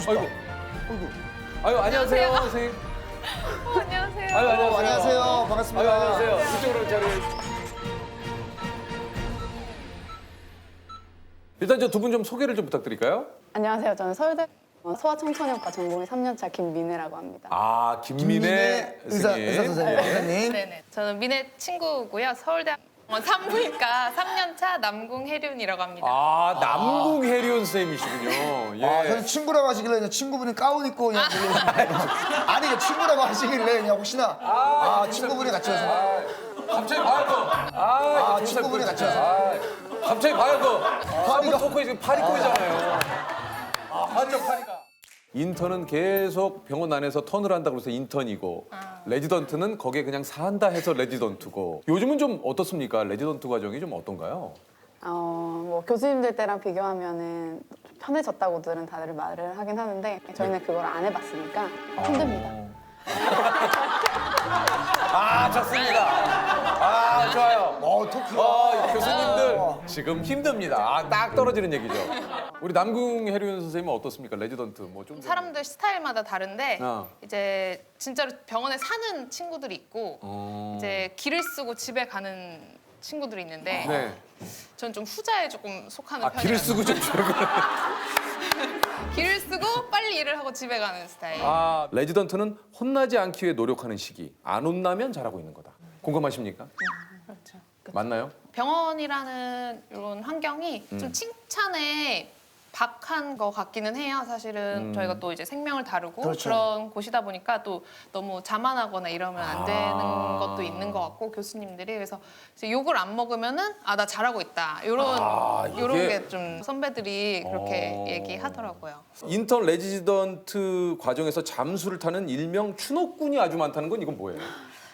아이고. 아유, 안녕하세요, 선생님. 안녕하세요. 아유, 안녕하세요. 안녕하세요. 반갑습니다. 아유, 안녕하세요. 이쪽으로 자리해. 일단 저 두 분 좀 소개를 좀 부탁드릴까요? 안녕하세요. 저는 서울대 소아청소년과 전공의 3년차 김민혜라고 합니다. 아, 김민혜 의사 선생님. 선생님. 선생님. 네네. 저는 민혜 친구고요. 서울대 산부인과 3년차 남궁혜륜이라고 합니다. 아, 남궁혜륜 선생님이시군요. 예. 아, 저는 친구라고 하시길래 그냥 친구분이 가운 입고 그냥 아니 이거 친구라고 하시길래 그냥 혹시나 친구분이 같이 와서 갑자기 봐요, 또. 친구분이 같이 와서 갑자기 봐요, 또. 한번 토크에 지금 팔이 꼬이잖아요. 완전 파리가. 인턴은 계속 병원 안에서 턴을 한다고 해서 인턴이고 레지던트는 거기에 그냥 산다 해서 레지던트고 요즘은 좀 어떻습니까? 레지던트 과정이 좀 어떤가요? 뭐 교수님들 때랑 비교하면은 좀 편해졌다고들은 다들 말을 하긴 하는데 저희는 그걸 안 해봤으니까 힘듭니다. 아, 좋습니다. 아, 좋아요. 토크. 교수님들 지금 힘듭니다. 아, 딱 떨어지는 얘기죠. 우리 남궁혜륜 선생님은 어떻습니까? 레지던트 뭐 좀 사람들 스타일마다 다른데 어. 이제 진짜로 병원에 사는 친구들이 있고 이제 길을 쓰고 집에 가는 친구들이 있는데 네. 전 좀 후자에 조금 속하는 아, 편이에요. 길을 쓰고 좀 길을 쓰고 빨리 일을 하고 집에 가는 스타일. 아, 레지던트는 혼나지 않기 위해 노력하는 시기. 안 혼나면 잘하고 있는 거다. 공감하십니까? 그렇죠. 맞나요? 병원이라는 이런 환경이 좀 칭찬에 박한 것 같기는 해요. 사실은 저희가 또 이제 생명을 다루고 그렇죠. 그런 곳이다 보니까 또 너무 자만하거나 이러면 안 되는 것도 있는 것 같고 교수님들이 그래서 이제 욕을 안 먹으면은 나 잘하고 있다. 요런 이게- 게 좀 선배들이 그렇게 얘기하더라고요. 인턴 레지던트 과정에서 잠수를 타는 일명 추노꾼이 아주 많다는 건 이건 뭐예요?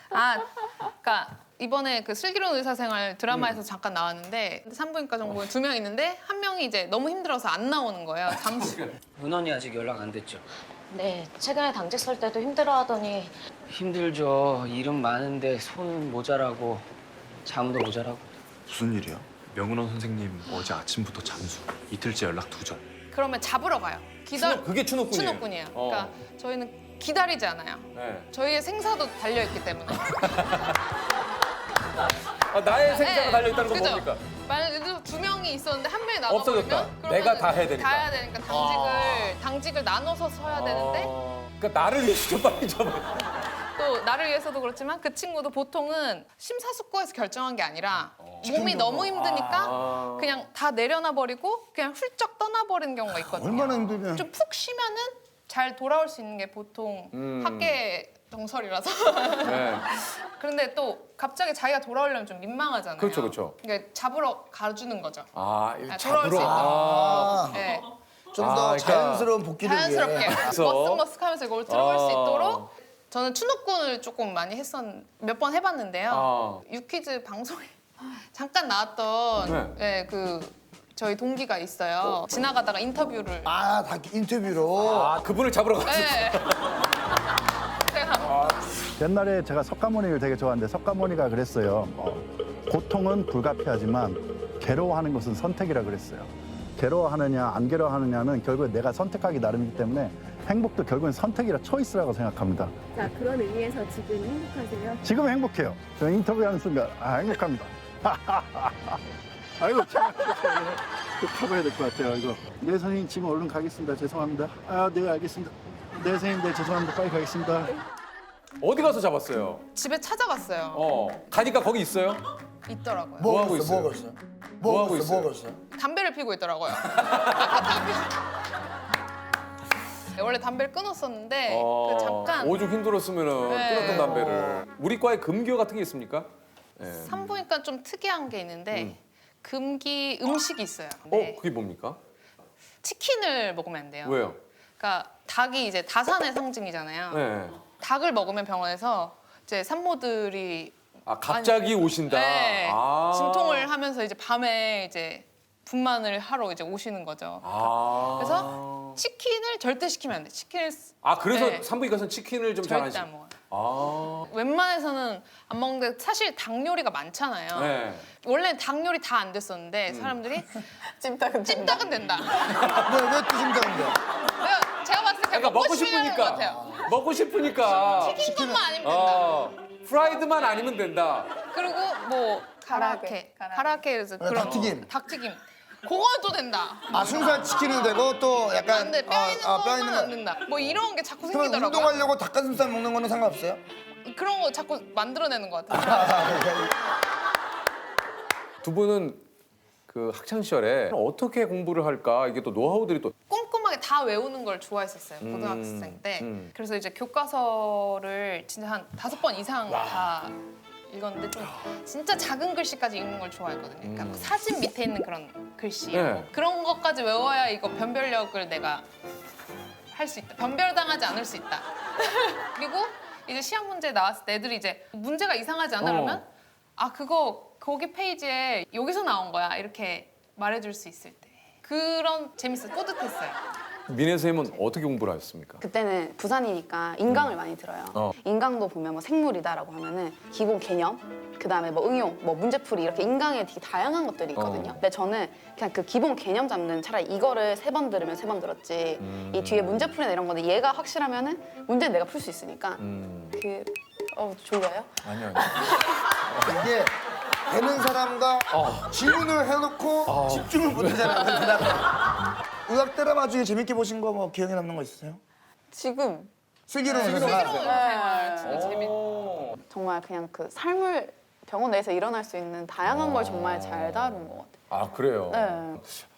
그러니까 이번에 그 슬기로운 의사생활 드라마에서 잠깐 나왔는데 산부인과 전공에 2명 있는데 한 명이 이제 너무 힘들어서 안 나오는 거예요. 잠시. 은원이 아직 연락 안 됐죠? 네, 최근에 당직 설 때도 힘들어하더니 힘들죠. 일은 많은데 손은 모자라고 잠도 모자라고. 무슨 일이야? 명은원 선생님 어제 아침부터 잠수. 이틀째 연락 두절. 그러면 잡으러 가요. 그게 추노꾼이에요. 추노꾼이에요. 그러니까 저희는 기다리지 않아요. 네. 저희의 생사도 달려 있기 때문에. 나의 생사가 달려있다는 건 그죠? 뭡니까? 만약에 2명이 있었는데 한 명이 없어졌다. 나가버리면 내가 다 해야 되니까. 다 해야 되니까 당직을 나눠서 서야 되는데 그러니까 나를 위해서 빨리 잡아. 또 나를 위해서도 그렇지만 그 친구도 보통은 심사숙고해서 결정한 게 아니라 몸이 너무 힘드니까 그냥 다 내려놔 버리고 그냥 훌쩍 떠나버리는 경우가 있거든요. 얼마나 힘들면. 좀 푹 쉬면은 잘 돌아올 수 있는 게 보통 학계 정설이라서. 네. 그런데 또 갑자기 자기가 돌아오려면 좀 민망하잖아요. 그렇죠, 그렇죠. 그러니까 잡으러 가주는 거죠. 이 돌아올 수 잡으러. 있도록. 네. 좀 더 그러니까 자연스러운 복귀를 자연스럽게 위해. 머쓱머쓱하면서 이걸 들어갈 수 있도록 저는 추노꾼을 조금 많이 몇 번 해봤는데요. 유퀴즈 방송에 잠깐 나왔던 저희 동기가 있어요. 지나가다가 인터뷰를. 다 인터뷰로. 그분을 잡으러 갔어. 네. 제가 옛날에 제가 석가모니를 되게 좋아하는데 석가모니가 그랬어요. 고통은 불가피하지만 괴로워하는 것은 선택이라 그랬어요. 괴로워하느냐 안 괴로워하느냐는 결국에 내가 선택하기 나름이기 때문에 행복도 결국엔 선택이라 초이스라고 생각합니다. 자, 그런 의미에서 지금 행복하세요? 지금 행복해요. 저 인터뷰하는 순간 행복합니다. 아이고 참 가봐야 될 것 같아요. 이거 네 선생님 지금 얼른 가겠습니다. 죄송합니다. 네 알겠습니다. 네 선생님 네 죄송합니다. 빨리 가겠습니다. 어디 가서 잡았어요? 집에 찾아갔어요. 가니까 거기 있어요? 있더라고요. 뭐 하고 있어요? 뭐 하고 있어요? 뭐 하고 있어요? 뭐 하고 있어요? 담배를 피고 있더라고요. 원래 담배를 끊었었는데 그 잠깐 오죽 힘들었으면은 네. 끊었던 담배를. 우리 과에 금기어 같은 게 있습니까? 네. 산부인과 좀 특이한 게 있는데 금기 음식이 있어요. 근데 그게 뭡니까? 치킨을 먹으면 안 돼요. 왜요? 그러니까 닭이 이제 다산의 상징이잖아요. 네. 닭을 먹으면 병원에서 이제 산모들이 갑자기 오신다. 네, 진통을 하면서 이제 밤에 이제 분만을 하러 이제 오시는 거죠. 그래서 치킨을 절대 시키면 안 돼. 치킨을 그래서 네. 산부인과에서는 치킨을 좀 잘 안 절대 시. 안 먹어요. 웬만해서는 안 먹는데 사실 닭 요리가 많잖아요. 네. 원래 닭 요리 다 안 됐었는데 사람들이 찜닭은 찜닭은 된다. 왜 뜨신다는데? 제가 그러니까 먹고 싶으면 싶으니까. 하는 것 같아요. 먹고 싶으니까. 튀긴 것만 아니면 된다. 프라이드만 아니면 된다. 그리고 뭐 가라아케. 가라아케에서 그런 닭튀김. 닭튀김. 그거도 된다. 아 순살 치킨은 되고 또 약간 안 돼. 뼈 있는 뼈 것만 있는 안 된다. 뭐 이런 게 자꾸 그러면 생기더라고요. 운동하려고 닭가슴살 먹는 거는 상관없어요? 그런 거 자꾸 만들어내는 것 같아요. 두 분은 그 학창 시절에 어떻게 공부를 할까 이게 또 노하우들이 또 꼼꼼하게 다 외우는 걸 좋아했었어요. 고등학생 때. 그래서 이제 교과서를 진짜 한 5번 이상 다 읽었는데 좀 진짜 작은 글씨까지 읽는 걸 좋아했거든요. 그러니까 막 사진 밑에 있는 그런 글씨 네. 그런 것까지 외워야 이거 변별력을 내가 할 수 있다. 변별당하지 않을 수 있다. 그리고 이제 시험 문제 나왔을 때 애들이 이제 문제가 이상하지 않아 그러면 아 그거 거기 페이지에 여기서 나온 거야 이렇게 말해줄 수 있을 때 그런 재밌어 뿌듯했어요. 민혜 선생님은 어떻게 공부를 하셨습니까? 그때는 부산이니까 인강을 많이 들어요. 인강도 보면 뭐 생물이다라고 하면은 기본 개념, 그다음에 뭐 응용, 뭐 문제풀이 이렇게 인강에 되게 다양한 것들이 있거든요. 근데 저는 그냥 그 기본 개념 잡는 차라리 이거를 3번 들으면 3번 들었지. 이 뒤에 문제풀이나 이런 거는 얘가 확실하면은 문제는 내가 풀 수 있으니까. 졸려요? 아니요. 이게 되는 사람과 질문을 해놓고 집중을 못하잖아요. 의학 드라마 중에 재밌게 보신 거 뭐 기억에 남는 거 있으세요? 지금 슬기로운 의사. 슬기로운 생활 진짜 재밌고 정말 그냥 그 삶을 병원 내에서 일어날 수 있는 다양한 걸 정말 잘 다룬 것 같아요. 아 그래요. 네.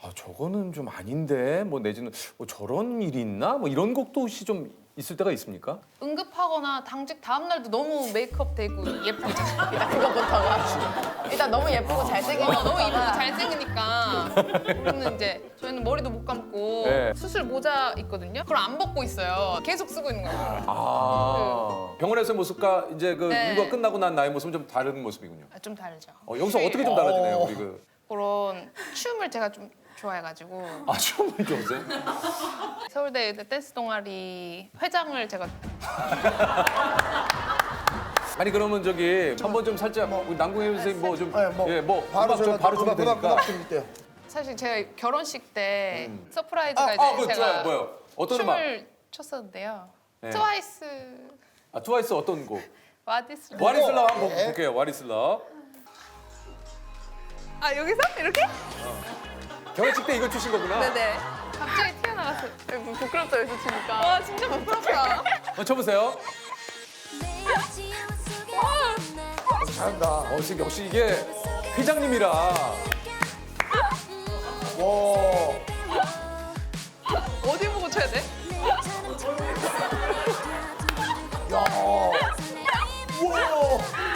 아 저거는 좀 아닌데 뭐 내지는 저런 일이 있나 뭐 이런 것도 혹시 좀 있을 때가 있습니까? 응급하거나 당직 다음 날도 너무 메이크업 되고 예쁘잖아요. 일단 그거부터가 일단 너무 예쁘고 잘생긴 너무 이쁘고 잘생기니까 저희는 머리도 못 감고 네. 수술 모자 있거든요. 그걸 안 벗고 있어요. 계속 쓰고 있는 거예요. 아 병원에서의 모습과 이제 그 네. 일과 끝나고 난 나의 모습은 좀 다른 모습이군요. 좀 다르죠. 여기서 어떻게 좀 달라지네요 우리 그. 그런 춤을 제가 좀 좋아해가지고 아 춤을 좋아하세요? 서울대 댄스 동아리 회장을 제가 아니 그러면 저기 한번 좀 살짝 우리 남궁혜 선생님 뭐 좀 바로 음악 좀 바로 준비되니까. 음악 드릴게요. 사실 제가 결혼식 때 서프라이즈가 그거 이제 좋아요. 제가 뭐요? 어떤 음악? 춤을 췄었는데요. 네. 트와이스 아 트와이스 어떤 곡? 와디스 와리슬러 한번 볼게요. 와리슬러. 아 여기서 이렇게? 결혼식 때 이거 추신 거구나. 네네. 갑자기 튀어나왔어요. 부끄럽다 여기서 치니까. 와 진짜 부끄럽다. 쳐보세요. 잘한다. 역시 이게 회장님이라. 어디 보고 쳐야 돼?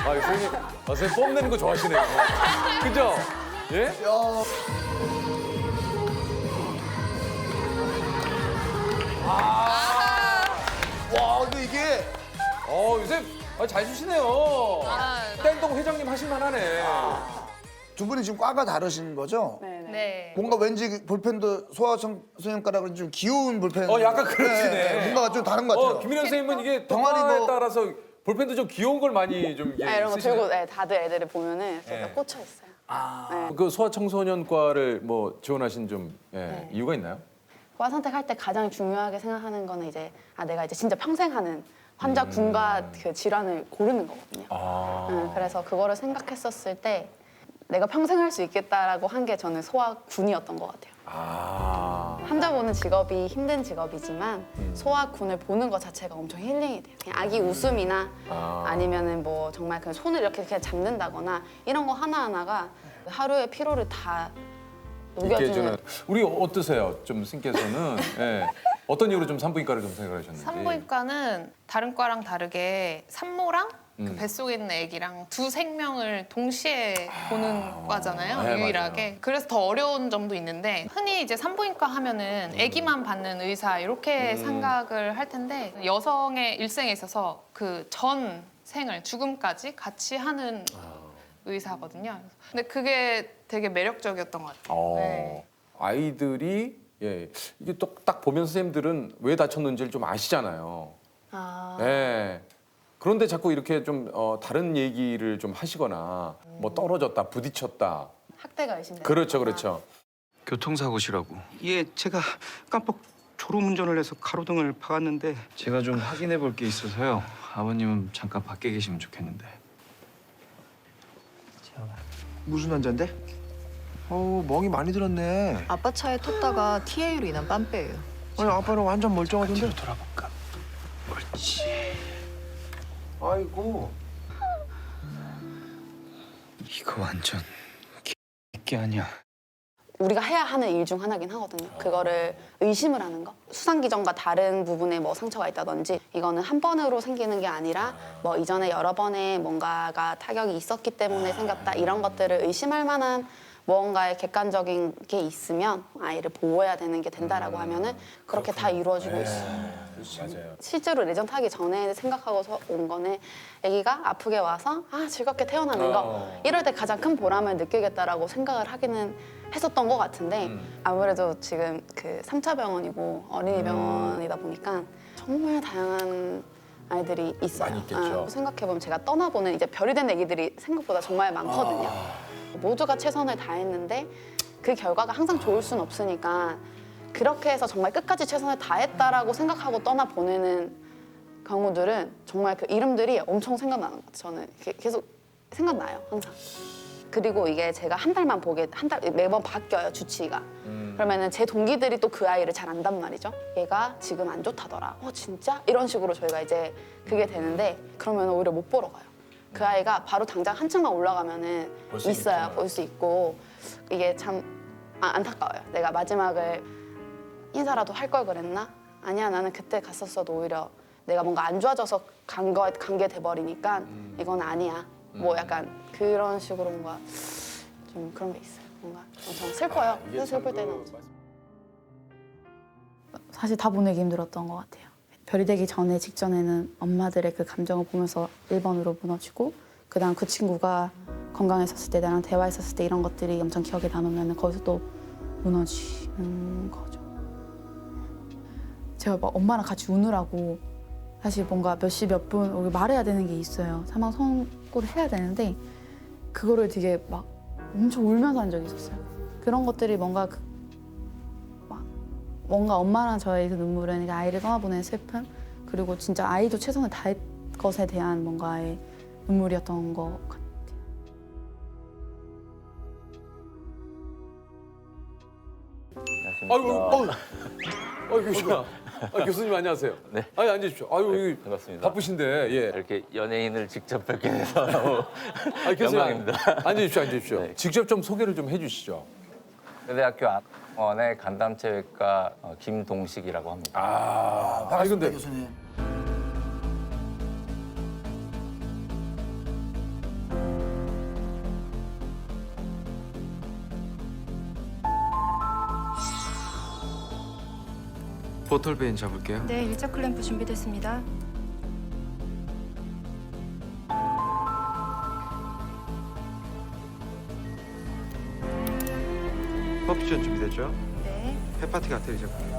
아 선생님, 선생님 뽐내는 거 좋아하시네요. 그죠? 예? 와 근데 이게 요새 잘 추시네요. 아, 땡동 회장님 하실만하네. 두 분이 지금 과가 다르신 거죠? 네네. 네. 뭔가 왠지 볼펜도 소아청 선생님과랑은 좀 귀여운 볼펜. 약간 그러시네. 뭔가 좀 다른 것 같아요. 김민현 선생님은 이게 동아리 동아리에 뭐- 따라서 볼펜도 좀 귀여운 걸 많이 좀 이런 거 쓰시네요. 들고 다들 애들을 보면은 제가 네. 꽂혀 있어요. 그 소아청소년과를 뭐 지원하신 좀 이유가 있나요? 과 선택할 때 가장 중요하게 생각하는 거는 이제 내가 이제 진짜 평생 하는 환자 군과 그 질환을 고르는 거거든요. 그래서 그거를 생각했었을 때 내가 평생 할 수 있겠다라고 한 게 저는 소아군이었던 것 같아요. 환자 보는 직업이 힘든 직업이지만 소아군을 보는 것 자체가 엄청 힐링이 돼요. 그냥 아기 웃음이나 아니면은 뭐 정말 그 손을 이렇게 그냥 잡는다거나 이런 거 하나하나가 하루의 피로를 다 녹여주는. 이렇게 우리 어떠세요? 좀 선생님께서는 어떤 이유로 좀 산부인과를 좀 생각을 하셨는지. 산부인과는 다른 과랑 다르게 산모랑 그 뱃속에 있는 아기랑 두 생명을 동시에 보는 과잖아요. 네, 유일하게. 맞아요. 그래서 더 어려운 점도 있는데 흔히 이제 산부인과 하면은 아기만 받는 의사 이렇게 생각을 할 텐데 여성의 일생에 있어서 그 전 생을 죽음까지 같이 하는 의사거든요. 근데 그게 되게 매력적이었던 것 같아요. 네. 아이들이 이게 또 딱 보면 선생님들은 왜 다쳤는지를 좀 아시잖아요. 그런데 자꾸 이렇게 좀 다른 얘기를 좀 하시거나 뭐 떨어졌다, 부딪혔다. 학대가 의심돼요. 그렇죠. 교통사고시라고. 예, 제가 깜빡 졸음운전을 해서 가로등을 박았는데 제가 좀 확인해 볼 게 있어서요. 아버님은 잠깐 밖에 계시면 좋겠는데. 무슨 환자인데? 멍이 많이 들었네. 아빠 차에 텄다가 TA로 인한 빰빼예요. 아니 아빠는 완전 멀쩡하던데. 뒤로 돌아볼까? 옳지. 아이고. 이거 완전 게 아니야. 우리가 해야 하는 일 중 하나긴 하거든요. 그거를 의심을 하는 거. 수상기전과 다른 부분에 뭐 상처가 있다든지 이거는 한 번으로 생기는 게 아니라 뭐 이전에 여러 번의 뭔가가 타격이 있었기 때문에 생겼다. 이런 것들을 의심할 만한 무언가의 객관적인 게 있으면 아이를 보호해야 되는 게 된다라고 하면은 그렇게 다 이루어지고 있어요. 맞아요. 실제로 레전트 하기 전에 생각하고서 온 거는 아기가 아프게 와서 즐겁게 태어나는 거 이럴 때 가장 큰 보람을 느끼겠다라고 생각을 하기는 했었던 것 같은데 아무래도 지금 그 3차 병원이고 어린이 병원이다 보니까 정말 다양한 아이들이 있어요. 많이 있겠죠. 생각해보면 제가 떠나보는 이제 별이 된 아기들이 생각보다 정말 많거든요. 모두가 최선을 다했는데 그 결과가 항상 좋을 수는 없으니까 그렇게 해서 정말 끝까지 최선을 다했다라고 생각하고 떠나보내는 경우들은 정말 그 이름들이 엄청 생각나는 것 같아요. 저는 계속 생각나요, 항상. 그리고 이게 제가 한 달만 매번 바뀌어요, 주치의가. 그러면은 제 동기들이 또 그 아이를 잘 안단 말이죠. 얘가 지금 안 좋다더라. 진짜? 이런 식으로 저희가 이제 그게 되는데 그러면 오히려 못 보러 가요. 그 아이가 바로 당장 한 층만 올라가면은 볼 수 있고 이게 참 안타까워요. 내가 마지막을 인사라도 할 걸 그랬나? 아니야, 나는 그때 갔었어도 오히려 내가 뭔가 안 좋아져서 간 게 돼버리니까 이건 아니야. 뭐 약간 그런 식으로 뭔가 좀 그런 게 있어요. 뭔가 엄청 슬퍼요. 슬플 때는. 사실 다 보내기 힘들었던 것 같아요. 별이 되기 전에 직전에는 엄마들의 그 감정을 보면서 1번으로 무너지고 그다음 그 친구가 건강했었을 때 나랑 대화했었을 때 이런 것들이 엄청 기억에 남으면 거기서 또 무너지는 거죠. 제가 막 엄마랑 같이 우느라고 사실 뭔가 몇 시 몇 분 말해야 되는 게 있어요. 사망 선고를 해야 되는데 그거를 되게 막 엄청 울면서 한 적이 있었어요. 그런 것들이 뭔가 뭔가 엄마랑 저의 그 눈물은 아이를 떠나보낸 슬픔 그리고 진짜 아이도 최선을 다할 것에 대한 뭔가의 눈물이었던 것 같아요. 교수님. 교수님 안녕하세요. 네. 앉으십시오. 여기 반갑습니다. 바쁘신데 예. 이렇게 연예인을 직접 뵙게 돼서 너무 교수님 영광입니다. 앉으십시오. 네. 직접 좀 소개를 좀 해주시죠. 대학교 병원의 간담체외과 김동식이라고 합니다. 반갑습니다, 근데 교수님. 보털베인 잡을게요. 네, 일자 클램프 준비됐습니다. 퍼피션 준비됐죠? 네. 헤파틱 아테리 잡고.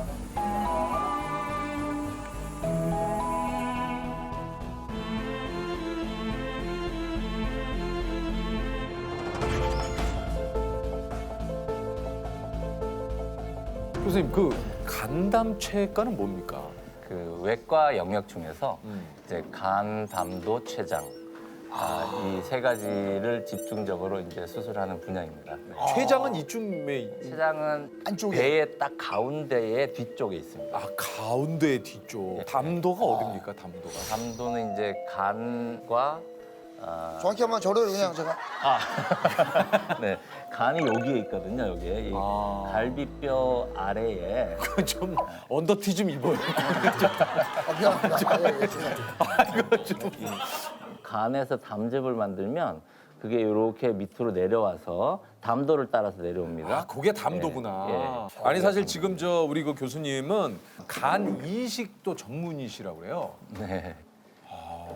교수님 그 간담체과는 뭡니까? 그 외과 영역 중에서 이제 간, 담도, 췌장 이 세 가지를 집중적으로 이제 수술하는 분야입니다. 네. 췌장은 이쯤에 췌장은 안쪽에. 배의 딱 가운데에 뒤쪽에 있습니다. 가운데 뒤쪽. 담도가 어딥니까? 담도가. 담도는 이제 간과 정확히 한번 저를 그냥 제가 네, 간이 여기에 있거든요. 여기에 이 갈비뼈 아래에 좀 언더티 좀 입어요. 미안합니다. 예, 죄송합니다. 간에서 담즙을 만들면 그게 이렇게 밑으로 내려와서 담도를 따라서 내려옵니다. 그게 담도구나. 예, 예. 아니 사실 지금 우리 그 교수님은 간 이식도 전문이시라고 그래요. 네.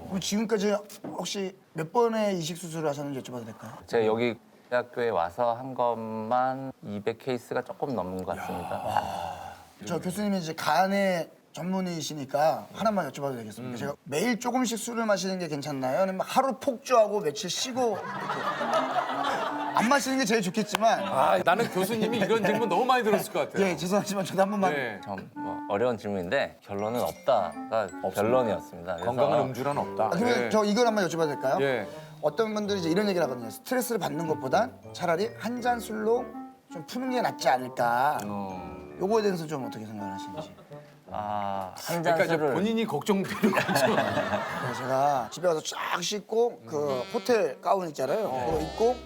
그럼 지금까지 혹시 몇 번의 이식 수술을 하셨는지 여쭤봐도 될까요? 제가 여기 대학교에 와서 한 것만 200케이스가 조금 넘는 것 같습니다. 저 교수님이 이제 간의 전문의시니까 하나만 여쭤봐도 되겠습니까? 제가 매일 조금씩 술을 마시는 게 괜찮나요? 아니면 하루 폭주하고 며칠 쉬고 이렇게? 안 마시는 게 제일 좋겠지만 아, 나는 교수님이 이런 질문 너무 많이 들었을 것 같아요. 예, 죄송하지만 저도 한 번만 네. 좀 뭐 어려운 질문인데 결론은 없다가 결론이었습니다. 그래서 건강한 음주란 없다. 그러면 네. 저 이걸 한번 여쭤봐도 될까요? 예. 어떤 분들이 이제 이런 얘기를 하거든요. 스트레스를 받는 것보단 차라리 한 잔 술로 좀 푸는 게 낫지 않을까. 요거에 대해서 좀 어떻게 생각하시는지. 한 잔 그러니까 이제 술을 본인이 걱정되는 거죠. 그래서 제가 집에 가서 쫙 씻고 그 호텔 가운 있잖아요. 그거 입고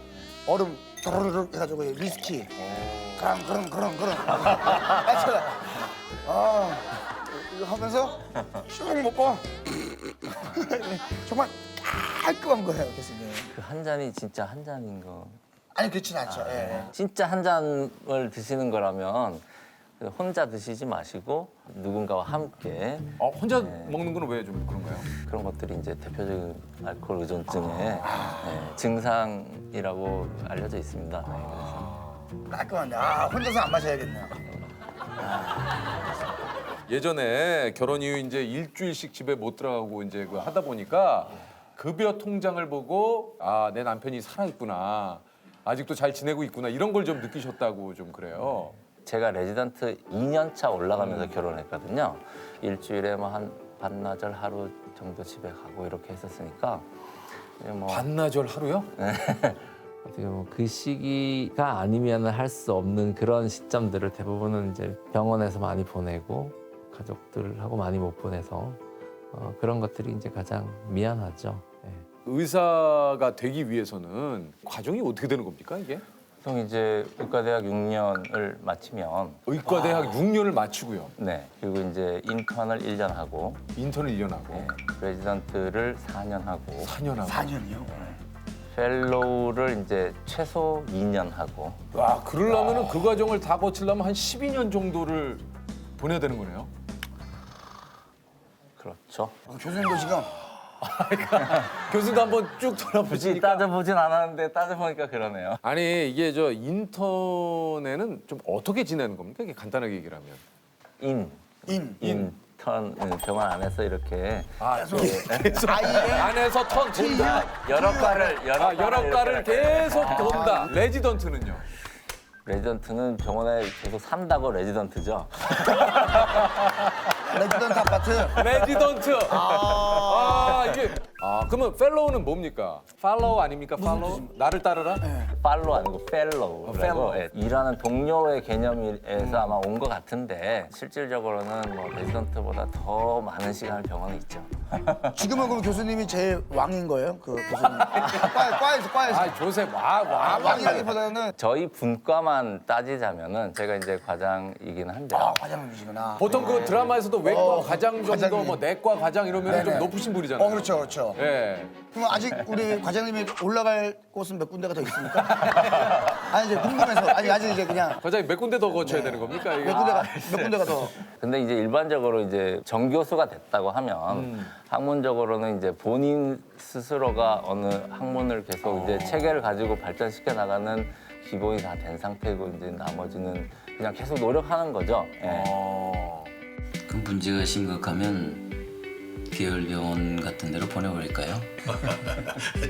얼음 도르르 해가지고 위스키 그럼 이거 하면서 쭉 먹고 정말 깔끔한 거예요, 교수님. 그 한 잔이 진짜 한 잔인 거. 아니 그렇진 않죠. 예. 진짜 한 잔을 드시는 거라면 혼자 드시지 마시고 누군가와 함께 혼자 먹는 건 왜 좀 그런가요? 그런 것들이 이제 대표적인 알코올 의존증의 증상이라고 알려져 있습니다. 네, 그래서. 깔끔한데 혼자서 안 마셔야겠네요. 예전에 결혼 이후 이제 일주일씩 집에 못 들어가고 이제 그 하다 보니까 급여 통장을 보고 아, 내 남편이 살아있구나. 아직도 잘 지내고 있구나. 이런 걸 좀 느끼셨다고 좀 그래요. 제가 레지던트 2년 차 올라가면서 결혼했거든요. 일주일에 뭐 한 반나절 하루 정도 집에 가고 이렇게 했었으니까 뭐 반나절 하루요? 어떻게 보면 그 시기가 아니면 할 수 없는 그런 시점들을 대부분은 이제 병원에서 많이 보내고 가족들하고 많이 못 보내서 그런 것들이 이제 가장 미안하죠. 네. 의사가 되기 위해서는 과정이 어떻게 되는 겁니까 이게? 보통 이제 의과대학 6년을 마치면 의과대학 6년을 마치고요. 네. 그리고 이제 인턴을 1년 하고 인턴을 1년 하고 네. 레지던트를 4년 하고 4년 하고 4년이요? 펠로우를 이제 최소 2년 하고 와, 그러려면은 그 과정을 다 거치려면 한 12년 정도를 보내야 되는 거네요. 그렇죠. 교수님도 지금 교수도 한번 쭉 굳이 돌아보시니까 따져보진 않았는데 따져보니까 그러네요. 아니 이게 저 인턴에는 좀 어떻게 지내는 겁니까? 이게 간단하게 얘기를 하면 인턴 병원 안에서 이렇게 계속 안에서 턴 돈다. 여러 과를 계속 돈다. 레지던트는요? 레지던트는 병원에 계속 산다고 레지던트죠. 레지던트 아파트. 레지던트. 이게 그러면 펠로우는 뭡니까? 팔로우 아닙니까? 팔로우? 나를 따르라? 팔로 아니고 펠로우라고 일하는 동료의 개념에서 아마 온 것 같은데 실질적으로는 뭐 레지던트보다 더 많은 시간을 병원에 있죠. 지금은 그럼 교수님이 제일 왕인 거예요? 그 교수님. 과에서. 아, 조셉 왕이라기보다는 저희 분과만 따지자면은 제가 이제 과장이긴 한데 과장님이시구나. 보통 그 드라마에서도 외과 과장 정도, 과장님. 뭐 내과 과장 이러면 좀 높으신 분이잖아요. 그렇죠. 예. 그럼 아직 우리 과장님이 올라갈 곳은 몇 군데가 더 있습니까? 아니 이제 궁금해서 아직 이제 그냥 과장님 몇 군데 더 거쳐야 되는 겁니까? 이게? 몇 군데가 더. 근데 이제 일반적으로 이제 정교수가 됐다고 하면 학문적으로는 이제 본인 스스로가 어느 학문을 계속 이제 체계를 가지고 발전시켜 나가는 기본이 다 된 상태고 이제 나머지는 그냥 계속 노력하는 거죠. 예. 그 문제가 심각하면 계열병원 같은 데로 보내버릴까요?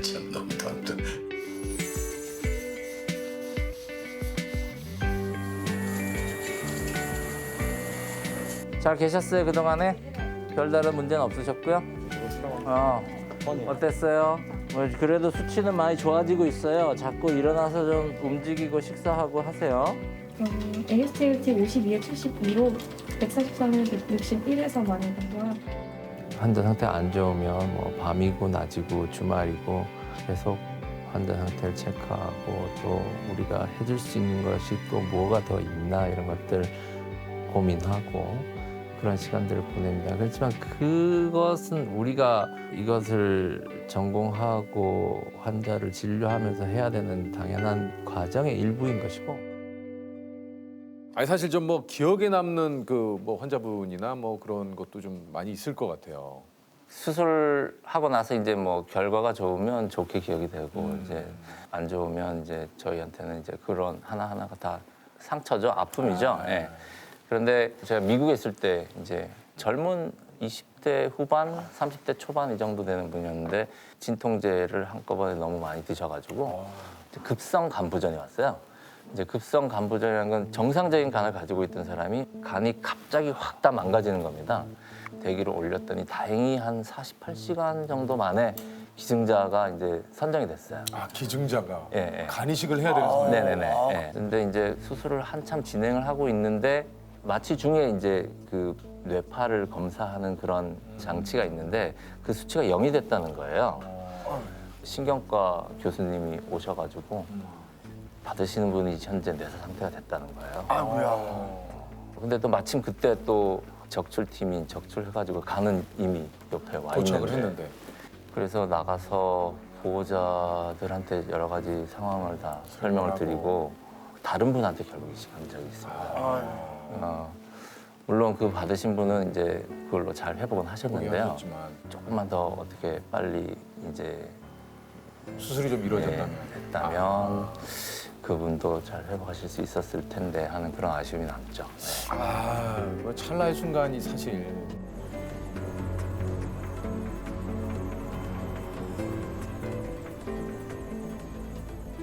참 너무 덥다. 잘 계셨어요 그동안에? 별다른 문제는 없으셨고요? 어땠어요? 그래도 수치는 많이 좋아지고 있어요. 자꾸 일어나서 좀 움직이고 식사하고 하세요. AST 52에 72로 143에 61에서 많이 나고요. 환자 상태가 안 좋으면 뭐 밤이고 낮이고 주말이고 계속 환자 상태를 체크하고 또 우리가 해줄 수 있는 것이 또 뭐가 더 있나 이런 것들 고민하고 그런 시간들을 보냅니다. 그렇지만 그것은 우리가 이것을 전공하고 환자를 진료하면서 해야 되는 당연한 과정의 일부인 것이고. 아니 사실 좀 뭐 기억에 남는 그 뭐 환자분이나 뭐 그런 것도 좀 많이 있을 것 같아요. 수술하고 나서 이제 뭐 결과가 좋으면 좋게 기억이 되고 이제 안 좋으면 이제 저희한테는 이제 그런 하나하나가 다 상처죠, 아픔이죠. 예. 그런데 제가 미국에 있을 때 이제 젊은 20대 후반, 30대 초반 이 정도 되는 분이었는데 진통제를 한꺼번에 너무 많이 드셔가지고 급성 간부전이 왔어요. 이제 급성 간부전이라는 건 정상적인 간을 가지고 있던 사람이 간이 갑자기 확 다 망가지는 겁니다. 대기를 올렸더니 다행히 한 48시간 정도 만에 기증자가 이제 선정이 됐어요. 아, 기증자가 예, 예. 간 이식을 해야 되는 상황. 네네네. 예. 근데 이제 수술을 한참 진행을 하고 있는데 마취 중에 이제 그 뇌파를 검사하는 그런 장치가 있는데 그 수치가 0이 됐다는 거예요. 신경과 교수님이 오셔가지고 받으시는 분이 현재 뇌사 상태가 됐다는 거예요. 아이고야. 근데 또 마침 그때 또 적출팀이 적출해가지고 간은 이미 옆에 와 도착을 있는데 했는데. 그래서 나가서 보호자들한테 여러 가지 상황을 다 설명을 드리고 다른 분한테 결국 이식한 적이 있습니다. 물론 그 받으신 분은 이제 그걸로 잘 회복은 하셨는데요. 조금만 더 어떻게 빨리 이제 수술이 좀 이루어졌다면. 됐다면 그분도 잘 회복하실 수 있었을 텐데 하는 그런 아쉬움이 남죠. 네. 아, 뭐 찰나의 순간이 사실.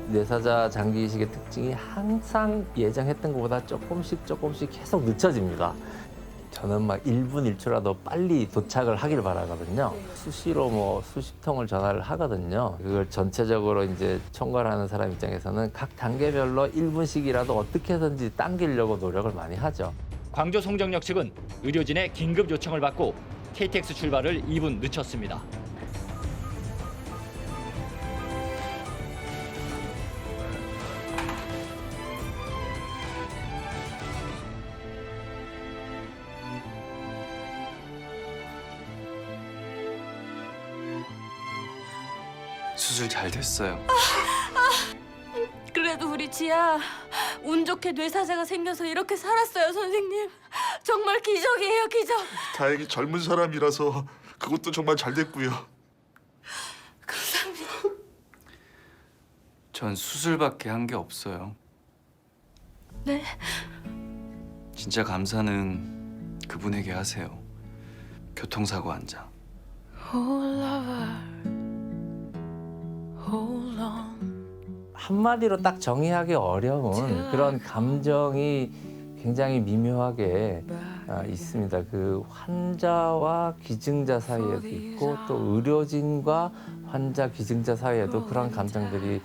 뇌사자 장기 이식의 특징이 항상 예정했던 것보다 조금씩 계속 늦춰집니다. 저는 막 1분 1초라도 빨리 도착을 하길 바라거든요. 수시로 뭐 수십 통을 전화를 하거든요. 그걸 전체적으로 이제 총괄하는 사람 입장에서는 각 단계별로 1분씩이라도 어떻게든지 당기려고 노력을 많이 하죠. 광주 송정역 측은 의료진의 긴급 요청을 받고 KTX 출발을 2분 늦췄습니다. 수술 잘 됐어요. 그래도 우리 지아 운 좋게 뇌사자가 생겨서 이렇게 살았어요, 선생님. 정말 기적이에요, 기적. 다행히 젊은 사람이라서 그것도 정말 잘 됐고요. 감사합니다. 전 수술밖에 한 게 없어요. 네. 진짜 감사는 그분에게 하세요. 교통사고 환자. 한마디로 딱 정의하기 어려운 그런 감정이 굉장히 미묘하게 있습니다. 그 환자와 기증자 사이에도 있고 또 의료진과 환자, 기증자 사이에도 그런 감정들이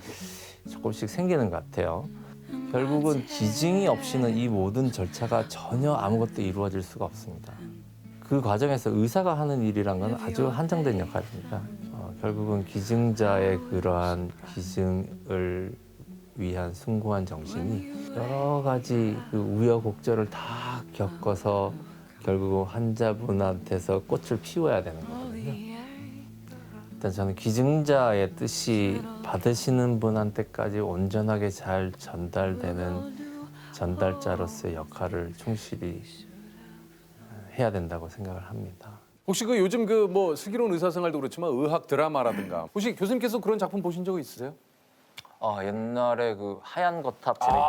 조금씩 생기는 것 같아요. 결국은 기증이 없이는 이 모든 절차가 전혀 아무것도 이루어질 수가 없습니다. 그 과정에서 의사가 하는 일이란 건 아주 한정된 역할입니다. 결국은 기증자의 그러한 기증을 위한 숭고한 정신이 여러 가지 그 우여곡절을 다 겪어서 결국은 환자분한테서 꽃을 피워야 되는 거거든요. 일단 저는 기증자의 뜻이 받으시는 분한테까지 온전하게 잘 전달되는 전달자로서의 역할을 충실히 해야 된다고 생각을 합니다. 혹시 그 요즘 그 뭐 슬기로운 의사생활도 그렇지만 의학 드라마라든가 혹시 교수님께서 그런 작품 보신 적 있으세요? 옛날에 그 하얀 거탑 재밌게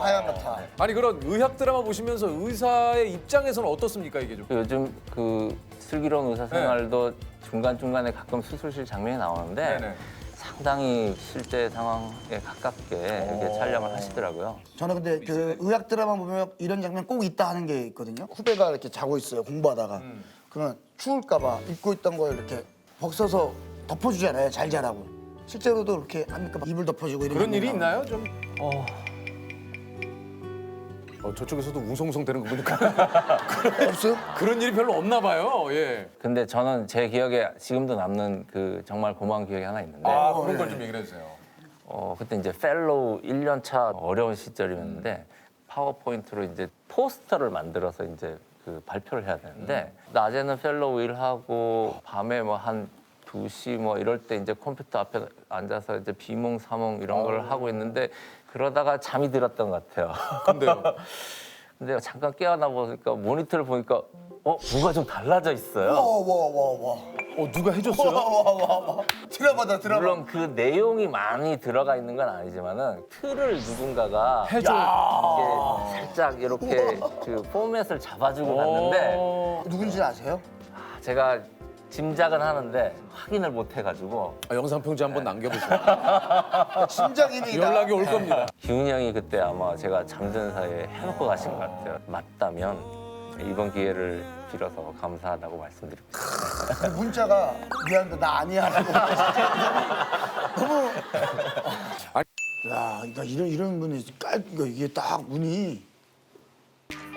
하얀 거탑. 아니 그런 의학 드라마 보시면서 의사의 입장에서는 어떻습니까 이게 좀? 요즘 그 슬기로운 의사생활도 중간중간에 가끔 수술실 장면이 나오는데 네네. 상당히 실제 상황에 가깝게 이렇게 촬영을 하시더라고요. 저는 근데 그 의학 드라마 보면 이런 장면 꼭 있다 하는 게 있거든요. 후배가 이렇게 자고 있어요, 공부하다가. 그러면 추울까봐 입고 있던 걸 이렇게 벗어서 덮어주잖아요, 잘 자라고. 실제로도 이렇게 합니까? 이불 덮어주고 이런 그런 일이 장면 있나요 좀? 저쪽에서도 웅성웅성 되는 거 보니까 없어요? 그런 일이 별로 없나 봐요. 예. 근데 저는 제 기억에 지금도 남는 그 정말 고마운 기억이 하나 있는데 그런 걸 좀 얘기를 해주세요. 그때 이제 펠로우 1년 차 어려운 시절이었는데 파워포인트로 이제 포스터를 만들어서 이제 그 발표를 해야 되는데 낮에는 펠로우 일하고 밤에 뭐 한 2시 뭐 이럴 때 이제 컴퓨터 앞에 앉아서 이제 비몽사몽 이런 걸 하고 있는데 그러다가 잠이 들었던 것 같아요. 근데요? 근데 잠깐 깨어나 보니까 모니터를 보니까 뭐가 좀 달라져 있어요. 와. 누가 해줬어요? 와. 드라마다 드라마. 물론 그 내용이 많이 들어가 있는 건 아니지만은 틀을 누군가가 해줘. 이게 살짝 이렇게 그 포맷을 잡아주고 갔는데 누군지 아세요? 제가 짐작은 하는데 확인을 못 해가지고 영상 편지 한번 남겨보세요. 짐작입니다. 연락이 올 겁니다. 기훈이 형이 그때 아마 제가 잠든 사이에 해놓고 가신 것 같아요. 맞다면 이번 기회를 빌어서 감사하다고 말씀드립니다. 근데 문자가 미안한데 나 아니야. 너무. 야, 그러니까 이런 분이 이게 딱 문이.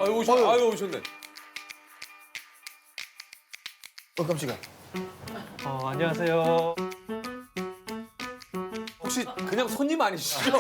아유 오셨네. 아유 오셨네. 깜짝이야. 안녕하세요. 혹시 그냥 손님 아니시죠?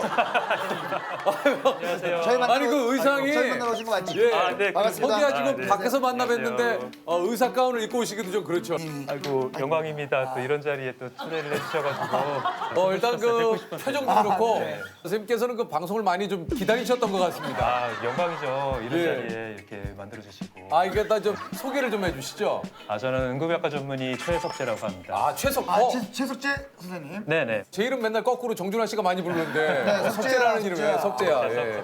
안녕하세요. 아니 그 의상이 저희 만나러 오신 거 맞지? 예, 네, 반갑습니다. 소개하시고 네. 밖에서 만나 뵀는데 안녕하세요. 의사 가운을 입고 오시기도 좀 그렇죠. 아이고 영광입니다. 또 이런 자리에 또 초대를 해주셔가지고. 일단 그 표정도 그렇고 선생님께서는 그 방송을 많이 좀 기다리셨던 것 같습니다. 영광이죠. 이런 예. 자리에 이렇게 만들어주시고. 이게 다 좀 소개를 좀 해주시죠. 저는 응급의학과 전문의 최석재라고 합니다. 최석재 선생님. 네네. 제 이름 맨날 거꾸로 정준하 씨가 많이 부르는데 네, 석재라는 석재야, 이름이에요. 석재야. 석재, 예.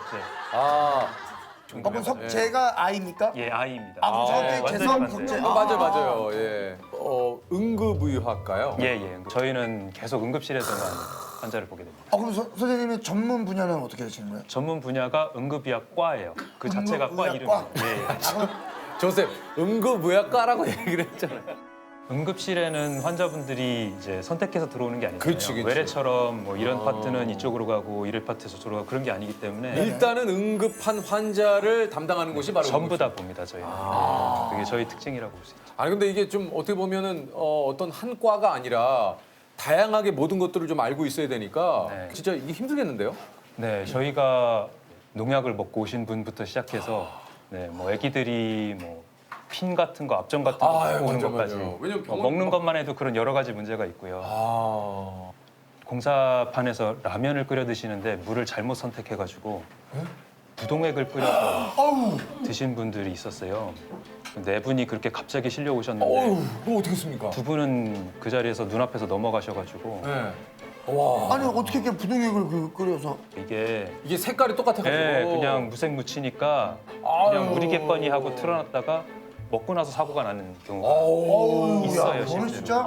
석재. 그럼 석재가 아이입니까? 예, 아이입니다. 저한테 완전히 재성 반대예요. 석재. 맞아요. 예. 응급의학과요? 예. 저희는 계속 응급실에서만 환자를 보게 됩니다. 그럼 선생님의 전문 분야는 어떻게 되시는 거예요? 전문 분야가 응급의학과예요. 그 자체가 과 응급의학과? 이름이에요. 예. 조셉, 응급의학과라고 얘기를 했잖아요. 응급실에는 환자분들이 이제 선택해서 들어오는 게 아니잖아요. 그치. 외래처럼 뭐 이런 파트는 이쪽으로 가고 이런 파트에서 저로 가고 그런 게 아니기 때문에 일단은 응급한 환자를 담당하는 곳이 바로 전부 다 봅니다, 저희는. 네, 그게 저희 특징이라고 볼 수 있죠. 아니 근데 이게 좀 어떻게 보면은 어떤 한 과가 아니라 다양하게 모든 것들을 좀 알고 있어야 되니까 진짜 이게 힘들겠는데요? 네, 저희가 농약을 먹고 오신 분부터 시작해서 뭐 아기들이 뭐 핀 같은 거, 압정 같은 거 갖고 오는 것까지 왜냐면 먹는 것만 해도 그런 여러 가지 문제가 있고요. 공사판에서 라면을 끓여 드시는데 물을 잘못 선택해가지고 부동액을 뿌려서 드신 분들이 있었어요. 네 분이 그렇게 갑자기 실려 오셨는데 그거 어떻게 했습니까? 두 분은 그 자리에서 눈앞에서 넘어가셔가지고 아니 어떻게 이렇게 부동액을 끓여서 이게 색깔이 똑같아가지고 그냥 무색 묻히니까 그냥 무리겠거니 하고 틀어놨다가 먹고 나서 사고가 나는 경우가 있어요. 저는 실제로. 진짜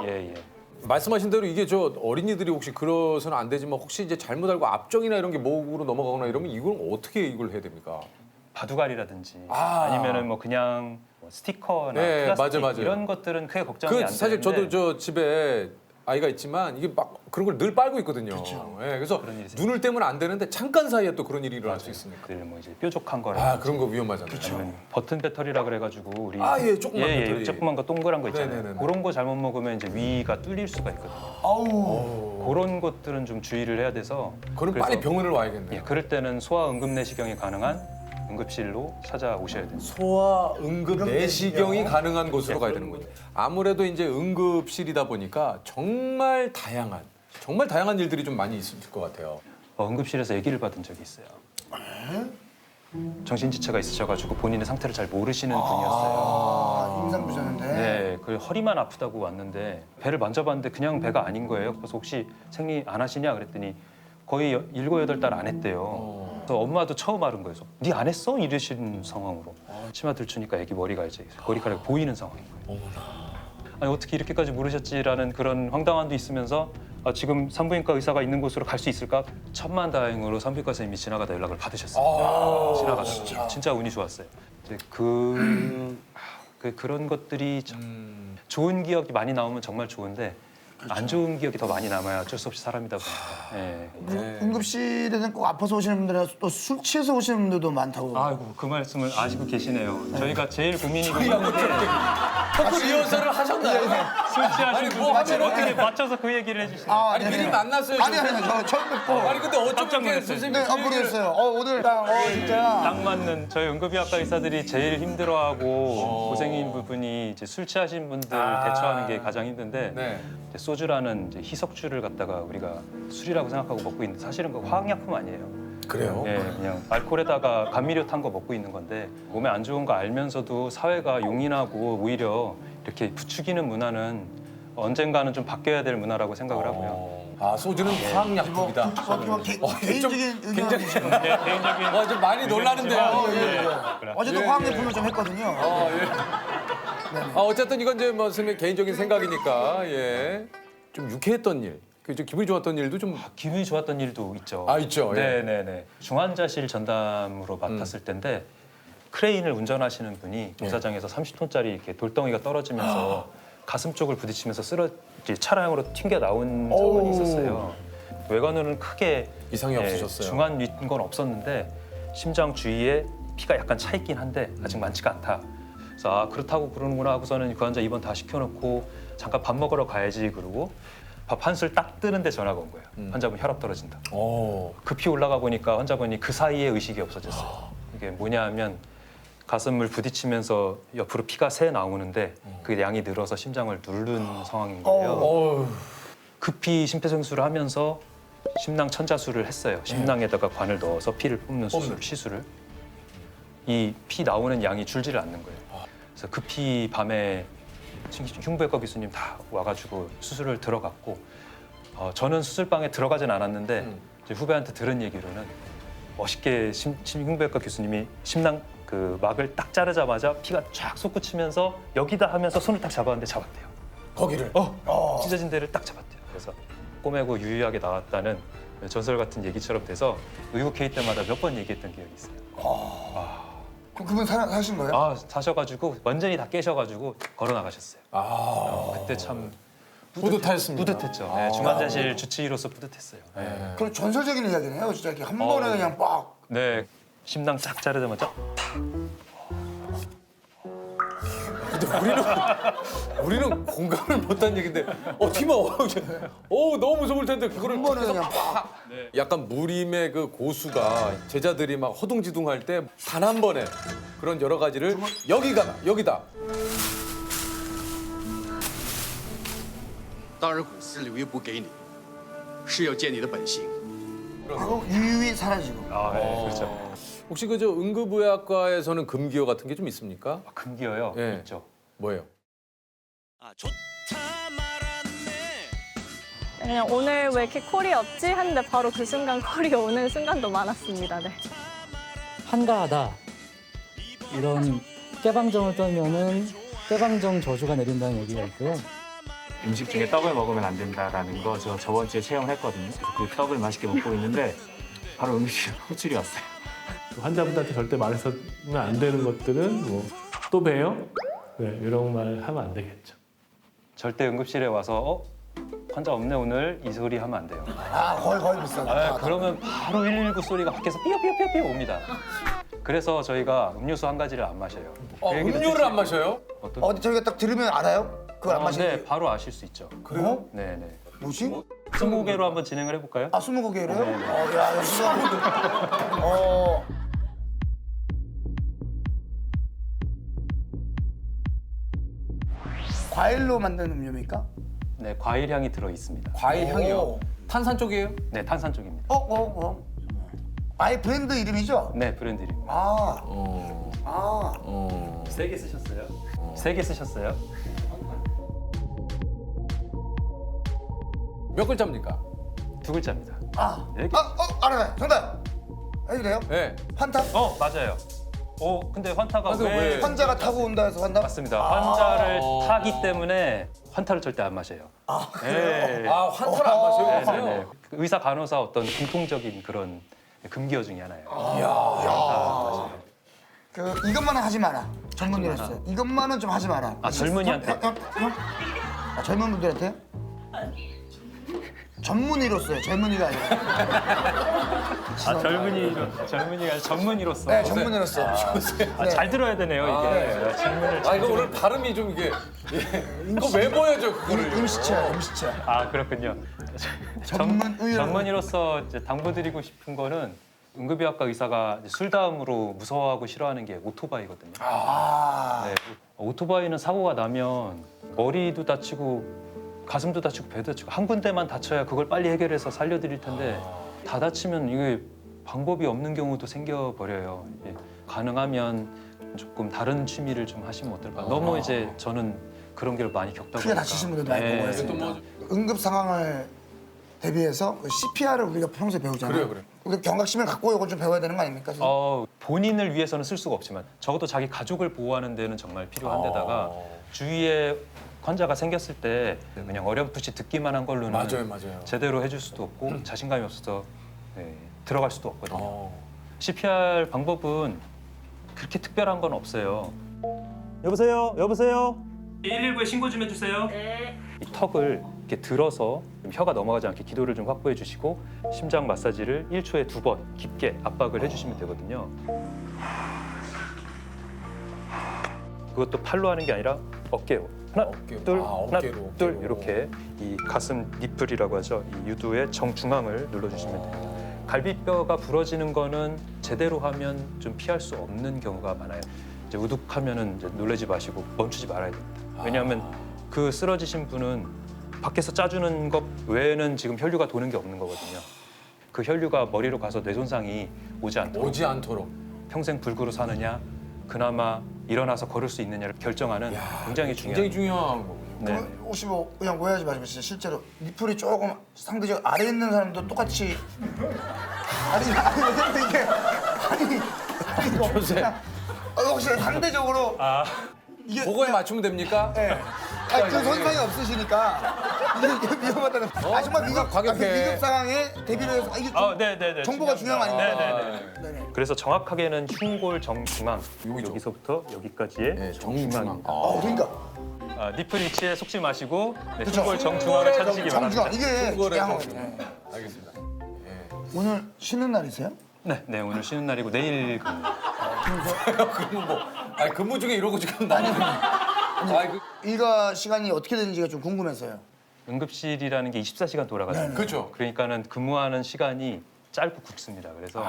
말씀하신 대로 이게 저 어린이들이 혹시 그러서는 안 되지만 혹시 이제 잘못 알고 압정이나 이런 게 목으로 넘어가거나 이러면 이걸 어떻게 이걸 해야 됩니까? 바둑알이라든지 아니면은 뭐 그냥 뭐 스티커나 플라스틱 맞아요. 이런 것들은 크게 걱정이 안 되는데 사실 저도 저 집에 아이가 있지만 이게 막 그런 걸 늘 빨고 있거든요. 그래서 눈을 떼면 안 되는데 잠깐 사이에 또 그런 일이 일어날 수 있으니까. 뭐 이제 뾰족한 거라. 그런 거 위험하잖아요. 아니면 버튼 배터리라 그래가지고 우리 조그만 배터리. 조그만 거 동그란 거 있잖아요. 네네네. 그런 거 잘못 먹으면 이제 위가 뚫릴 수가 있거든요. 그런 것들은 좀 주의를 해야 돼서. 그럼 빨리 병원을 와야겠네요. 그럴 때는 소아 응급 내시경이 가능한 응급실로 찾아오셔야 됩니다. 소아 응급 내시경이 가능한 곳으로 가야 되는군요. 아무래도 이제 응급실이다 보니까 정말 다양한 일들이 좀 많이 있을 것 같아요. 응급실에서 아기를 받은 적이 있어요. 정신지체가 있으셔가지고 본인의 상태를 잘 모르시는 분이었어요. 임상부자인데. 네, 그 허리만 아프다고 왔는데 배를 만져봤는데 그냥 배가 아닌 거예요. 그래서 혹시 생리 안 하시냐 그랬더니 거의 7, 8달 안 했대요. 그래서 엄마도 처음 알은 거예요. 네 안 했어? 이러시는 상황으로. 치마 들추니까 애기 머리가 이제 머리카락이 보이는 상황인 거예요. 아니 어떻게 이렇게까지 모르셨지라는 그런 황당함도 있으면서 지금 산부인과 의사가 있는 곳으로 갈 수 있을까? 천만다행으로 산부인과 선생님이 지나가다 연락을 받으셨어요. 지나가다 진짜 운이 좋았어요. 이제 그런 것들이 참 좋은 기억이 많이 나오면 정말 좋은데 안 좋은 기억이 더 많이 남아야 어쩔 수 없이 사람이다 보니까. 응급실에는 꼭 아파서 오시는 분들이나 또 술 취해서 오시는 분들도 많다고. 아이고 그 말씀을 아시고 계시네요. 저희가 제일 고민이고 토크 리허설을 하셨나요? 술 취하신 뭐 분들 하면은- 어떻게 맞춰서 그 얘기를 해주시나요? 아니 미리 만났어요. 아니 저 처음 뵙고. 아니 근데 어쩜 깜짝 이렇게 놀랐어요. 선생님 모르겠어요. 오늘 진짜. 딱 맞는 저희 응급의학과 의사들이 제일 힘들어하고 고생인 부분이 이제 술 취하신 분들 대처하는 게 가장 힘든데 이제 소주라는 이제 희석주를 갖다가 우리가 술이라고 생각하고 먹고 있는데 사실은 그 화학약품 아니에요. 그래요? 예, 그냥 알코올에다가 감미료 탄 거 먹고 있는 건데 몸에 안 좋은 거 알면서도 사회가 용인하고 오히려 이렇게 부추기는 문화는 언젠가는 좀 바뀌어야 될 문화라고 생각을 하고요. 소주는 화학약품이다. 개인적인 굉장히 개인적인 좀 많이 놀라는데요. 어제도 화학약품을 좀 했거든요. 어쨌든 이건 이제 뭐 선생님 개인적인 생각이니까 예. 좀 유쾌했던 일, 좀 기분이 좋았던 일도 좀 기분이 좋았던 일도 있죠. 있죠. 예. 네네네. 중환자실 전담으로 맡았을 때인데 크레인을 운전하시는 분이 공사장에서 30톤짜리 이렇게 돌덩이가 떨어지면서 가슴 쪽을 부딪히면서 차량으로 튕겨 나온 사건이 있었어요. 외관으로는 크게 이상이 없으셨어요. 중환 위인 건 없었는데 심장 주위에 피가 약간 차 있긴 한데 아직 많지가 않다. 그래서 그렇다고 그러는구나 하고서는 그 환자 입원 다 시켜놓고 잠깐 밥 먹으러 가야지 그러고 밥 한술 딱 뜨는데 전화가 온 거예요. 환자분 혈압 떨어진다. 급히 올라가 보니까 환자분이 그 사이에 의식이 없어졌어요. 이게 뭐냐 하면 가슴을 부딪히면서 옆으로 피가 새 나오는데 그 양이 늘어서 심장을 누른 상황인 거예요. 급히 심폐소생술을 하면서 심낭 천자술을 했어요. 심낭에다가 관을 넣어서 피를 뽑는 시술을. 이 피 나오는 양이 줄지를 않는 거예요. 그래서 급히 밤에 흉부외과 교수님 다 와가지고 수술을 들어갔고 저는 수술방에 들어가진 않았는데 이제 후배한테 들은 얘기로는 멋있게 흉부외과 교수님이 심낭 그 막을 딱 자르자마자 피가 쫙 솟구치면서 여기다 하면서 손을 딱 잡았는데 잡았대요. 거기를? 찢어진 데를 딱 잡았대요. 그래서 꼬매고 유유하게 나왔다는 전설 같은 얘기처럼 돼서 의국 회의 때마다 몇 번 얘기했던 기억이 있어요. 그럼 그분 사신 거예요? 사셔가지고 완전히 다 깨셔가지고 걸어 나가셨어요. 그때 참 뿌듯하셨습니다. 뿌듯했죠. 네, 중환자실 주치의로서 뿌듯했어요. 네. 그럼 전설적인 이야기네요. 진짜 이렇게 한 번에 그냥 빡. 네, 심낭 쫙 자르자마자 근데 우리는 공감을 못한 얘긴데 팀원 너무 무서울 텐데 그거를 한 번에 그냥 빡. 약간 무림의 그 고수가 제자들이 막 허둥지둥할 때 단 한 번에 그런 여러 가지를 여기다 当然，骨丝留一部给你，是要见你的本性。 하고 유유히 사라지고. 그렇죠. 혹시 그저 응급의학과에서는 금기어 같은 게 좀 있습니까? 금기어요? 예. 있죠. 뭐예요? 그냥 오늘 왜 이렇게 콜이 없지? 했는데 바로 그 순간 콜이 오는 순간도 많았습니다. 네. 한가하다. 이런 깨방정을 떨면은 깨방정 저주가 내린다는 얘기가 있고요. 음식 중에 떡을 먹으면 안 된다라는 거 저 저번 주에 체험을 했거든요. 그래서 그 떡을 맛있게 먹고 있는데 바로 응급실 호출이 왔어요. 환자분들한테 절대 말해서는 안 되는 것들은 뭐 또 봬요? 네, 이런 말 하면 안 되겠죠. 절대 응급실에 와서 환자 없네 오늘 이 소리 하면 안 돼요. 거의 비슷하다. 그러면 바로 119 소리가 밖에서 삐요삐요삐요 옵니다. 그래서 저희가 음료수 한 가지를 안 마셔요. 음료를 안 마셔요? 어디 저희가 딱 들으면 알아요? 그걸 안 마시는 네, 바로 아실 수 있죠. 그래요? 네네. 뭐지? 20개로 한번 진행을 해볼까요? 20개로요? 네네. 야, 역시나. 과일로 만든 음료입니까? 네, 과일 향이 들어 있습니다. 과일 향이요? 탄산 쪽이에요? 네, 탄산 쪽입니다. 아예 브랜드 이름이죠? 네, 브랜드 이름. 세 개 쓰셨어요? 세 개 쓰셨어요? 몇 글자입니까? 2글자입니다. 알아요. 정답. 해주래요? 네. 환타? 맞아요. 근데 환타가 왜? 환자가 타고 온다 해서 환타? 맞습니다. 환자를 타기 때문에 환타를 절대 안 마셔요. 그래요? 환타를 안 마셔요? 네. 의사 간호사 어떤 공통적인 그런 금기어 중에 하나예요. 이것만은 하지 마라. 젊은이로서. 이것만은 좀 하지 마라. 젊은이한테? 젊은 분들한테? 전문의로서요. 젊은이가 아니라. 젊은이가 전문의로서. 네, 전문의로서. 잘 들어야 되네요, 이게. 질문을 이거 오늘 발음이 좀 이게 이거 왜 보여줘 그거를? 임시체. 그렇군요. 전문의. 전문의로서 이제 당부드리고 싶은 거는 응급의학과 의사가 술 다음으로 무서워하고 싫어하는 게 오토바이거든요. 네, 오토바이는 사고가 나면 머리도 다치고 가슴도 다치고 배도 다치고 한 군데만 다쳐야 그걸 빨리 해결해서 살려드릴 텐데 다 다치면 이게 방법이 없는 경우도 생겨버려요. 가능하면 조금 다른 취미를 좀 하시면 어떨까. 너무 이제 저는 그런 게 많이 겪다 보니까. 크게 다치신 분들도 많이 보고 있습니다. 응급 상황을 대비해서 CPR을 우리가 평소에 배우잖아요. 그래요. 우리 경각심을 갖고 이걸 좀 배워야 되는 거 아닙니까? 본인을 위해서는 쓸 수가 없지만 적어도 자기 가족을 보호하는 데는 정말 필요한 데다가 주위에 환자가 생겼을 때 그냥 어렴풋이 듣기만 한 걸로는 맞아요. 제대로 해줄 수도 없고 자신감이 없어서 들어갈 수도 없거든요. CPR 방법은 그렇게 특별한 건 없어요. 여보세요? 119에 신고 좀 해주세요. 이 턱을 이렇게 들어서 혀가 넘어가지 않게 기도를 좀 확보해 주시고 심장 마사지를 1초에 2번 깊게 압박을 해주시면 되거든요. 그것도 팔로 하는 게 아니라 어깨로. 하나, 둘, 하나, 둘 이렇게 이 가슴 니플이라고 하죠. 이 유두의 정중앙을 눌러주시면 됩니다. 갈비뼈가 부러지는 거는 제대로 하면 좀 피할 수 없는 경우가 많아요. 이제 우뚝하면은 이제 놀라지 마시고 멈추지 말아야 됩니다. 왜냐하면 그 쓰러지신 분은 밖에서 짜주는 것 외에는 지금 혈류가 도는 게 없는 거거든요. 그 혈류가 머리로 가서 뇌 손상이 오지 않도록 평생 불구로 사느냐, 그나마 일어나서 걸을 수 있느냐를 결정하는 굉장히 중요한 거군요. 네. 혹시 뭐 그냥 오해하지 마시고 진짜 실제로 니플이 조금 상대적 아래에 있는 사람도 똑같이 아니 이게 이거 그냥 혹시 상대적으로 이게 그거에 맞추면 됩니까? 네. 그 손상이 없으시니까 이게 위험하다는. 정말 위급 상황에 대비를 해서 이게 좀 정보가 중요한 거 아닙니까? 네네. 그래서 정확하게는 흉골 정중앙 여기서부터 여기까지의 정중앙입니다. 그러니까. 니플 위치에 속지 마시고 흉골 정중앙을 찾으시기 바랍니다. 이게 중요한 거예요. 알겠습니다. 오늘 쉬는 날이세요? 네, 오늘 쉬는 날이고 내일 근무 중에 이러고 지금 일과 시간이 어떻게 되는지가 좀 궁금해서요. 응급실이라는 게 24시간 돌아가잖아요. 그렇죠. 그러니까는 근무하는 시간이 짧고 굵습니다. 그래서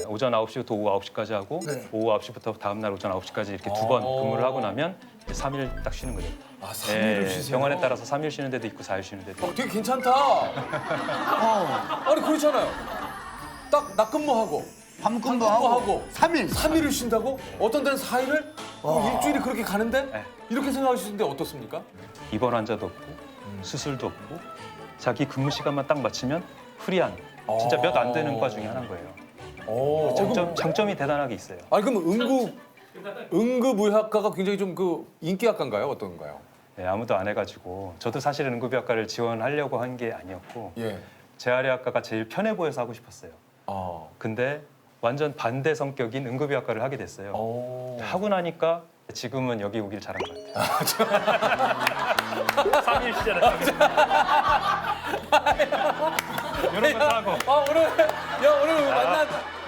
오전 9시부터 오후 9시까지 하고 오후 9시부터 다음 날 오전 9시까지 이렇게 2번 근무를 하고 나면 3일 딱 쉬는 거죠. 3일을 쉬세요? 병원에 따라서 3일 쉬는 데도 있고 4일 쉬는 데도 있고. 되게 괜찮다. 아니 그렇잖아요. 딱 낮근무하고 밤근무하고 3일을 쉰다고? 어떤 데는 4일을? 일주일이 그렇게 가는데? 이렇게 생각하시는데 어떻습니까? 입원 환자도 없고 수술도 없고 자기 근무 시간만 딱 맞추면 프리한 진짜 몇 안 되는 과 중에 하나인 거예요. 장점이 대단하게 있어요. 아니 그럼 응급의학과가 굉장히 좀 인기학과인가요? 어떤가요? 네, 아무도 안 해가지고 저도 사실은 응급의학과를 지원하려고 한 게 아니었고 재활의학과가 제일 편해 보여서 하고 싶었어요. 근데 완전 반대 성격인 응급의학과를 하게 됐어요. 하고 나니까 지금은 여기 오길 잘한 것 같아요. 3일 쉬잖아요. 이런 것도 하고. 오늘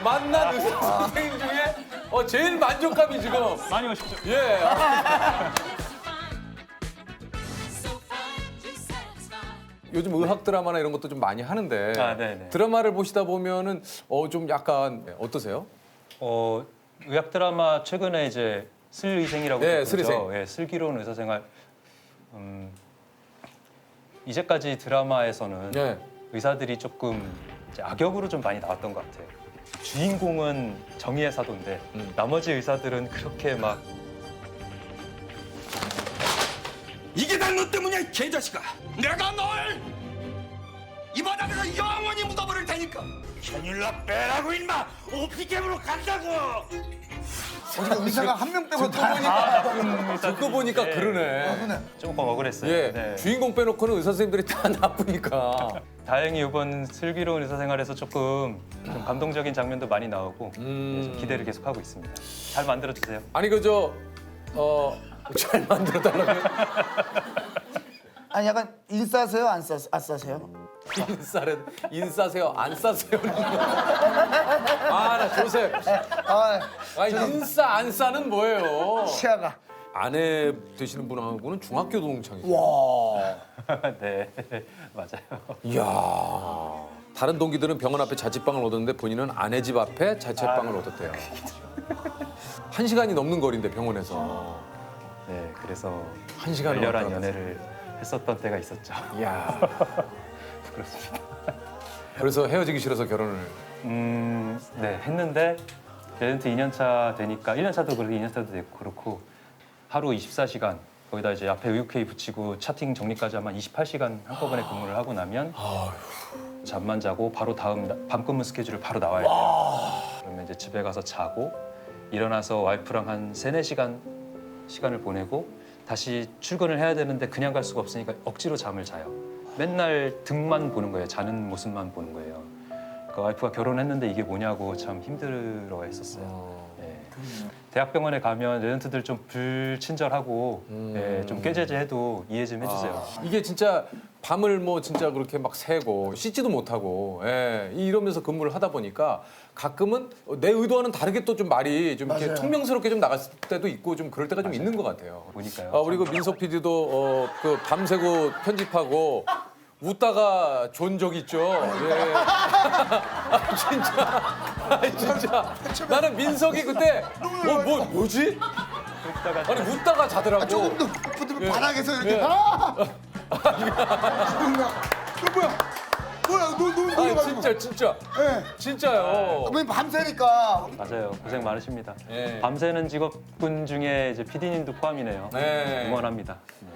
만난 의사 선생님 중에 제일 만족감이 지금. 많이 오십시오. 예. 요즘 의학 드라마나 이런 것도 좀 많이 하는데 네네. 드라마를 보시다 보면은 좀 약간 어떠세요? 의학 드라마 최근에 이제 슬의생이라고 부르죠. 슬의생. 슬기로운 의사생활. 이제까지 드라마에서는 의사들이 조금 이제 악역으로 좀 많이 나왔던 것 같아요. 주인공은 정의의 사도인데 나머지 의사들은 그렇게 막 이게 다 너 때문이야, 이 개자식아. 내가 널 이 바닥에서 영원히 묻어버릴 테니까. 캐뉼라 빼라고 임마. 오피캠으로 간다고. 의사가 한 명 빼고 듣고 보니까 그러네. 조금 억울했어요. 주인공 빼놓고는 의사 선생님들이 다 나쁘니까. 다행히 이번 슬기로운 의사생활에서 조금 좀 감동적인 장면도 많이 나오고 좀 기대를 계속 하고 있습니다. 잘 만들어 주세요. 아니 잘 만들어 달라고요? 아니 약간 인싸세요? 안 싸세요? 인싸세요? 안 싸세요? 나 조셉. 인싸 안 싸는 뭐예요? 시야가. 아내 되시는 분하고는 중학교 동창이죠. 와. 네, 맞아요. 이야. 다른 동기들은 병원 앞에 자취방을 얻었는데 본인은 아내 집 앞에 자취방을 얻었대요. 1시간이 넘는 거리인데 병원에서. 네, 그래서 1시간을 열렬한 연애를 했었던 때가 있었죠. 이야. 부끄럽습니다. 그래서 헤어지기 싫어서 결혼을. 네, 했는데 레전트 2년차 되니까 1년차도 그렇고 2년차도 됐고 그렇고 하루 24시간 거기다 이제 앞에 의료케이 붙이고 차팅 정리까지 하면 28시간 한꺼번에 근무를 하고 나면 잠만 자고 바로 다음 밤근무 스케줄을 바로 나와야 돼요. 그러면 이제 집에 가서 자고 일어나서 와이프랑 한 3-4시간 시간을 보내고 다시 출근을 해야 되는데 그냥 갈 수가 없으니까 억지로 잠을 자요. 맨날 등만 보는 거예요. 자는 모습만 보는 거예요. 그 와이프가 결혼했는데 이게 뭐냐고 참 힘들어했었어요. 예. 대학병원에 가면 레전트들 좀 불친절하고 예, 좀 꾀죄죄해도 이해 좀 해주세요. 이게 진짜 밤을 뭐 진짜 그렇게 막 새고 씻지도 못하고 예, 이러면서 근무를 하다 보니까 가끔은 내 의도와는 다르게 또 좀 말이 좀 이렇게 맞아요. 퉁명스럽게 좀 나갈 때도 있고 좀 그럴 때가 좀 있는 것 같아요. 보니까요. 우리 그 민석 PD도 그 밤새고 편집하고 웃다가 존 적 있죠. 예. 진짜. 나는 민석이 그때 뭐지? 아니 웃다가 자더라고. 조금 더 붙으면 바닥에서 이렇게 예. 뭐야 너 놀려가지고 진짜. 예. 진짜요. 왜 밤새니까 맞아요. 고생 많으십니다. 예. 밤새는 직업군 중에 이제 PD님도 포함이네요. 네. 응원합니다. 네.